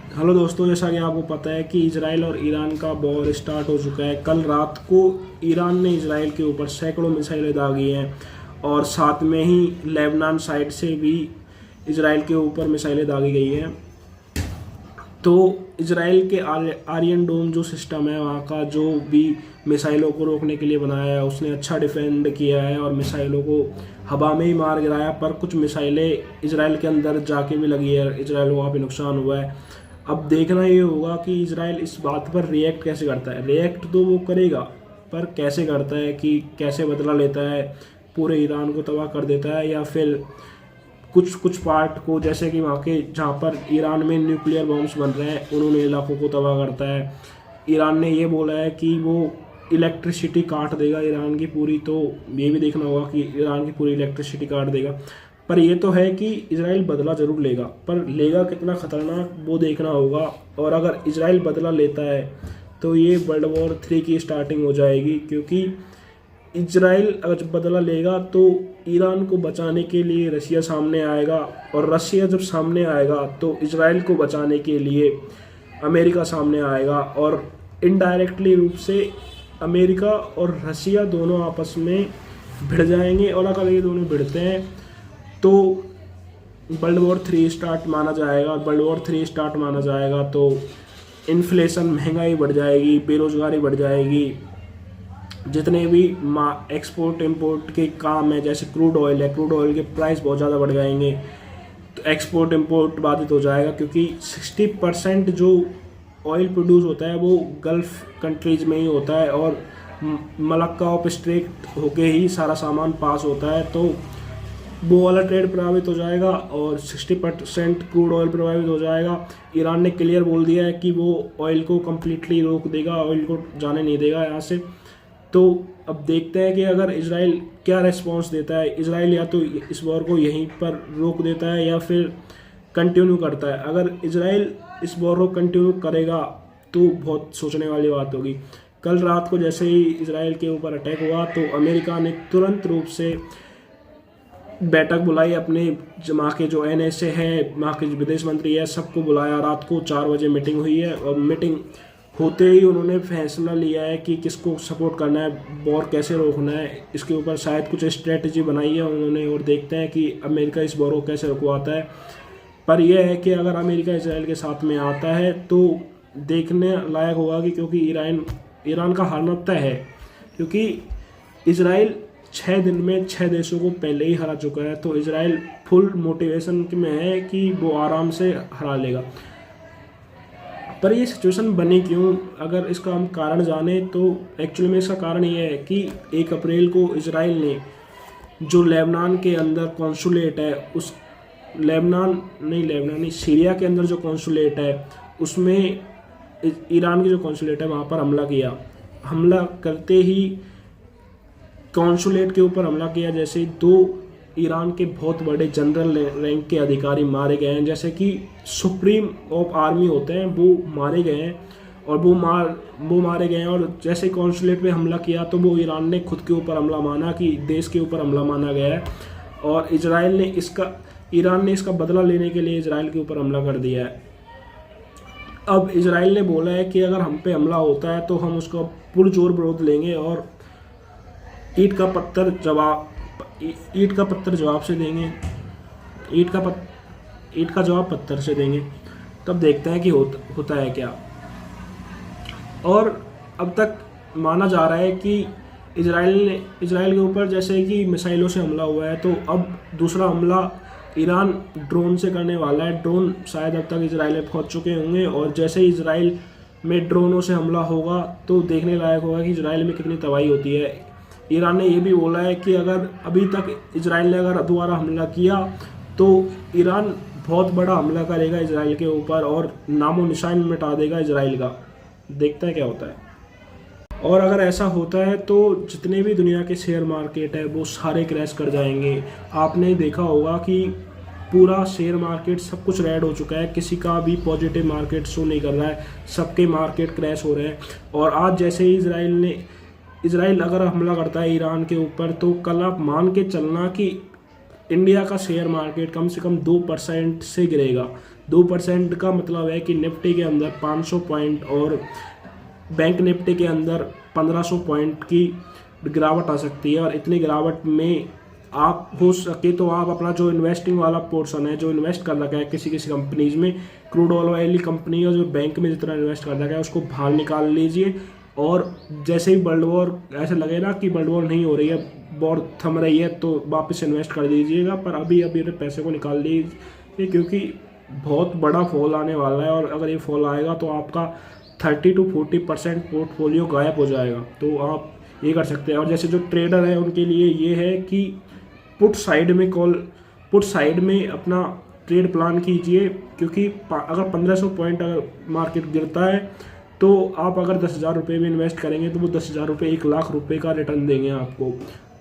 Hello दोस्तों, जैसा कि आपको पता है कि इजराइल और ईरान का वॉर स्टार्ट हो चुका है। कल रात को ईरान ने इजराइल के ऊपर सैकड़ों मिसाइलें दागी हैं और साथ में ही लेबनान साइड से भी इजराइल के ऊपर मिसाइलें दागी गई हैं। तो इजराइल के आयरन डोम जो सिस्टम है वहाँ का, जो भी मिसाइलों को रोकने के लिए बनाया है, उसने अच्छा डिफेंड किया है और मिसाइलों को हवा में ही मार गिराया। पर कुछ मिसाइलें इजराइल के अंदर जाके भी लगी है, इजराइल को वहाँ पे नुकसान हुआ है। अब देखना ये होगा कि इजराइल इस बात पर रिएक्ट कैसे करता है। रिएक्ट तो वो करेगा, पर कैसे करता है, कि कैसे बदला लेता है, पूरे ईरान को तबाह कर देता है या फिर कुछ कुछ पार्ट को, जैसे कि वहाँ के जहाँ पर ईरान में न्यूक्लियर बॉम्ब्स बन रहे हैं उन्होंने इलाकों को तबाह करता है। ईरान ने ये बोला है कि वो इलेक्ट्रिसिटी काट देगा ईरान की पूरी, तो ये भी देखना होगा कि ईरान की पूरी इलेक्ट्रिसिटी काट देगा। पर ये तो है कि इजराइल बदला जरूर लेगा, पर लेगा कितना खतरनाक वो देखना होगा। और अगर इजराइल बदला लेता है तो ये वर्ल्ड वॉर 3 की स्टार्टिंग हो जाएगी, क्योंकि इजराइल अगर बदला लेगा तो ईरान को बचाने के लिए रशिया सामने आएगा, और रशिया जब सामने आएगा तो इजराइल को बचाने के लिए अमेरिका सामने आएगा, और इनडायरेक्टली रूप से अमेरिका और रशिया दोनों आपस में भिड़ जाएंगे। और अगर ये दोनों भिड़ते हैं तो वर्ल्ड वॉर 3 स्टार्ट माना जाएगा। वर्ल्ड वॉर 3 स्टार्ट माना जाएगा तो इन्फ्लेशन, महंगाई बढ़ जाएगी, बेरोजगारी बढ़ जाएगी। जितने भी एक्सपोर्ट इंपोर्ट के काम है, जैसे क्रूड ऑयल है, क्रूड ऑयल के प्राइस बहुत ज़्यादा बढ़ जाएंगे, तो एक्सपोर्ट इंपोर्ट बाधित हो जाएगा। क्योंकि 60% जो ऑयल प्रोड्यूस होता है वो गल्फ कंट्रीज में ही होता है, और मलक्का ऑफ स्ट्रेट होके ही सारा सामान पास होता है। तो वो वाला ट्रेड प्रभावित हो जाएगा और 60% क्रूड ऑयल प्रभावित हो जाएगा। ईरान ने क्लियर बोल दिया है कि वो ऑयल को कम्प्लीटली रोक देगा, ऑयल को जाने नहीं देगा यहाँ से। तो अब देखते हैं कि अगर इजराइल क्या रेस्पॉन्स देता है। इजराइल या तो इस वॉर को यहीं पर रोक देता है या फिर कंटिन्यू करता है। अगर इजराइल इस वॉर को कंटिन्यू करेगा तो बहुत सोचने वाली बात होगी। कल रात को जैसे ही इजराइल के ऊपर अटैक हुआ तो अमेरिका ने तुरंत रूप से बैठक बुलाई, अपने वहाँ के जो NSA है, वहाँ के विदेश मंत्री है, सबको बुलाया। रात को 4 बजे मीटिंग हुई है और मीटिंग होते ही उन्होंने फैसला लिया है कि किसको सपोर्ट करना है, वॉर कैसे रोकना है। इसके ऊपर शायद कुछ स्ट्रेटजी बनाई है उन्होंने, और देखते हैं कि अमेरिका इस वॉर को कैसे रुकवाता है। पर यह है कि अगर अमेरिका इजराइल के साथ में आता है तो देखने लायक होगा, कि क्योंकि ईरान का हारना तय है। क्योंकि इजराइल 6 दिन में 6 देशों को पहले ही हरा चुका है, तो इजराइल फुल मोटिवेशन में है कि वो आराम से हरा लेगा। पर ये सिचुएशन बनी क्यों, अगर इसका हम कारण जाने तो एक्चुअली में इसका कारण ये है कि 1 अप्रैल को इजराइल ने जो लेबनान के अंदर कॉन्सुलेट है, उस लेबनान नहीं, सीरिया के अंदर जो कॉन्सुलेट है उसमें ईरान की जो कॉन्सुलेट है वहाँ पर हमला किया। हमला करते ही कॉन्सुलेट के ऊपर हमला किया, जैसे 2 ईरान के बहुत बड़े जनरल रैंक के अधिकारी मारे गए हैं, जैसे कि सुप्रीम ऑफ आर्मी होते हैं, वो मारे गए हैं। और वो मारे गए हैं। और जैसे कॉन्सुलेट पे हमला किया तो वो ईरान ने खुद के ऊपर हमला माना, कि देश के ऊपर हमला माना गया है, और ईरान ने इसका बदला लेने के लिए इजराइल के ऊपर हमला कर दिया है। अब इजराइल ने बोला है कि अगर हम पे हमला होता है तो हम उसका पुरजोर विरोध लेंगे और ईंट का पत्थर जवाब से देंगे, ईंट का जवाब पत्थर से देंगे। तब देखते हैं कि होता है क्या। और अब तक माना जा रहा है कि इजराइल के ऊपर जैसे कि मिसाइलों से हमला हुआ है, तो अब दूसरा हमला ईरान ड्रोन से करने वाला है। ड्रोन शायद अब तक इजराइल में पहुंच चुके होंगे, और जैसे ही इजराइल में ड्रोनों से हमला होगा तो देखने लायक होगा कि इजराइल में कितनी तबाही होती है। ईरान ने यह भी बोला है कि अगर अभी तक इजराइल ने अगर दोबारा हमला किया तो ईरान बहुत बड़ा हमला करेगा इजराइल के ऊपर और नामो निशान मिटा देगा इजराइल का। देखते हैं क्या होता है। और अगर ऐसा होता है तो जितने भी दुनिया के शेयर मार्केट है वो सारे क्रैश कर जाएंगे। आपने देखा होगा कि पूरा शेयर मार्केट सब कुछ रेड हो चुका है, किसी का भी पॉजिटिव मार्केट शो नहीं कर रहा है, सबके मार्केट क्रैश हो रहे हैं। और आज जैसे ही इजराइल अगर हमला करता है ईरान के ऊपर, तो कल आप मान के चलना कि इंडिया का शेयर मार्केट कम से कम 2% से गिरेगा। 2% का मतलब है कि निफ्टी के अंदर 500 पॉइंट और बैंक निफ्टी के अंदर 1500 पॉइंट की गिरावट आ सकती है। और इतनी गिरावट में आप हो सके तो आप अपना जो इन्वेस्टिंग वाला पोर्शन है, जो इन्वेस्ट कर रखा है किसी किसी कंपनीज में, क्रूड ऑयल वाली कंपनी और जो बैंक में जितना इन्वेस्ट कर रखा है उसको बाहर निकाल लीजिए। और जैसे ही वर्ल्ड वॉर ऐसे लगे ना कि वर्ल्ड वॉर नहीं हो रही है, वॉर थम रही है, तो वापस इन्वेस्ट कर दीजिएगा। पर अभी अभी अपने पैसे को निकाल लीजिए, क्योंकि बहुत बड़ा फॉल आने वाला है। और अगर ये फॉल आएगा तो आपका 30 to 40% पोर्टफोलियो गायब हो जाएगा। तो आप ये कर सकते हैं। और जैसे जो ट्रेडर है उनके लिए ये है कि पुट साइड में अपना ट्रेड प्लान कीजिए, क्योंकि अगर 1500 पॉइंट अगर मार्केट गिरता है तो आप अगर 10,000 रुपये में इन्वेस्ट करेंगे तो वो 10,000 रुपये 1,00,000 रुपये का रिटर्न देंगे आपको।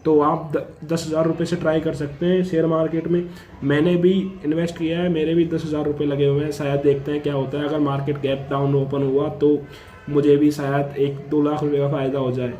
तो आप 10,000 रुपये से ट्राई कर सकते हैं शेयर मार्केट में। मैंने भी इन्वेस्ट किया है, मेरे भी 10,000 रुपये लगे हुए हैं। शायद देखते हैं क्या होता है। अगर मार्केट गैप डाउन ओपन हुआ तो मुझे भी शायद 1-2 लाख रुपये का फ़ायदा हो जाए।